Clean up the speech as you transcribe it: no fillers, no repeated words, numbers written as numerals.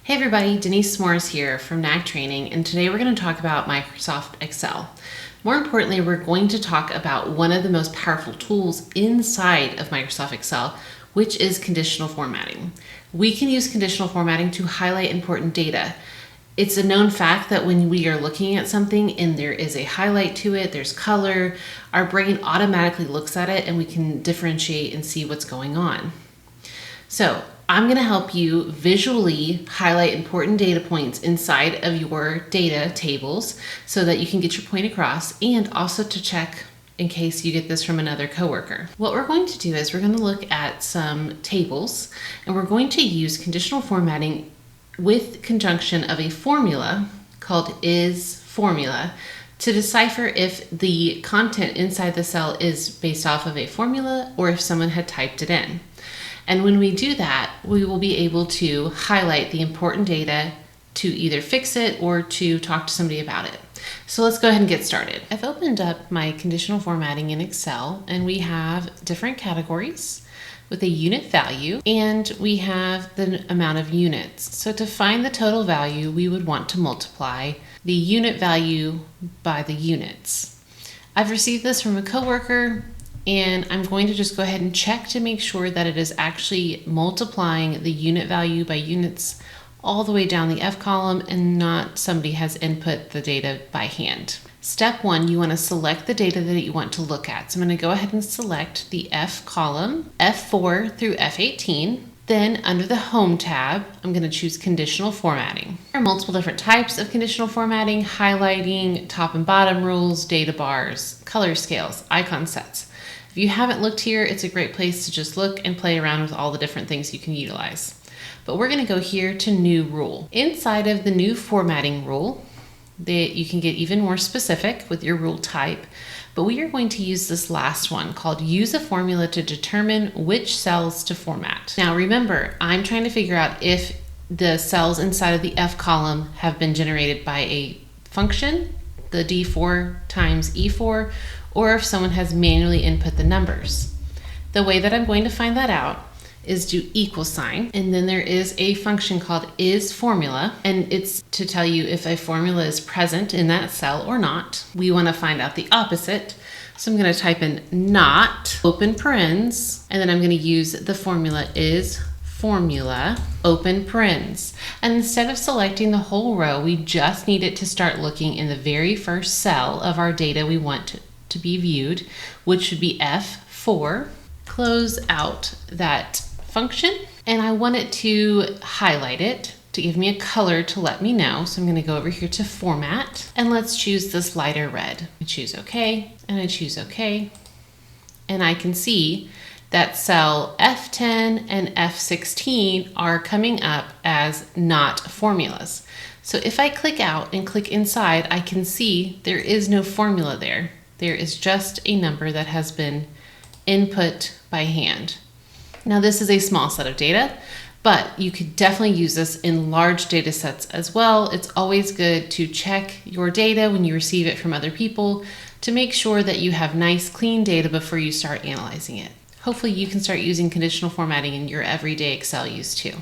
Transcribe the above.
Hey everybody, Denise S'mores here from Knack Training, and today we're going to talk about Microsoft Excel. More importantly, we're going to talk about one of the most powerful tools inside of Microsoft Excel, which is conditional formatting. We can use conditional formatting to highlight important data. It's a known fact that when we are looking at something and there is a highlight to it, there's color, our brain automatically looks at it and we can differentiate and see what's going on. So I'm going to help you visually highlight important data points inside of your data tables so that you can get your point across, and also to check in case you get this from another coworker. What we're going to do is we're going to look at some tables, and we're going to use conditional formatting with conjunction of a formula called isFormula to decipher if the content inside the cell is based off of a formula or if someone had typed it in. And when we do that, we will be able to highlight the important data to either fix it or to talk to somebody about it. So let's go ahead and get started. I've opened up my conditional formatting in Excel, and we have different categories with a unit value, and we have the amount of units. So to find the total value, we would want to multiply the unit value by the units. I've received this from a coworker, and I'm going to just go ahead and check to make sure that it is actually multiplying the unit value by units all the way down the F column and not somebody has input the data by hand. Step one, you want to select the data that you want to look at. So I'm going to go ahead and select the F column, F4 through F18. Then under the Home tab, I'm going to choose Conditional Formatting. There are multiple different types of conditional formatting: highlighting, top and bottom rules, data bars, color scales, icon sets. If you haven't looked here, it's a great place to just look and play around with all the different things you can utilize. But we're going to go here to New Rule. Inside of the New Formatting Rule, you can get even more specific with your rule type, but we are going to use this last one called Use a Formula to determine which cells to format. Now remember, I'm trying to figure out if the cells inside of the F column have been generated by a function, the D4 times E4, or if someone has manually input the numbers. The way that I'm going to find that out is do equal sign, and then there is a function called isFormula, and it's to tell you if a formula is present in that cell or not. We want to find out the opposite, so I'm going to type in not, open parens, and then I'm going to use the formula isFormula, open parens. And instead of selecting the whole row, we just need it to start looking in the very first cell of our data we want to be viewed, which should be F4. Close out that function, and I want it to highlight it to give me a color to let me know. So I'm going to go over here to Format, and let's choose this lighter red. I choose OK, and I choose OK, and I can see that cell F10 and F16 are coming up as not formulas. So if I click out and click inside, I can see there is no formula there. There is just a number that has been input by hand. Now this is a small set of data, but you could definitely use this in large data sets as well. It's always good to check your data when you receive it from other people to make sure that you have nice, clean data before you start analyzing it. Hopefully you can start using conditional formatting in your everyday Excel use too.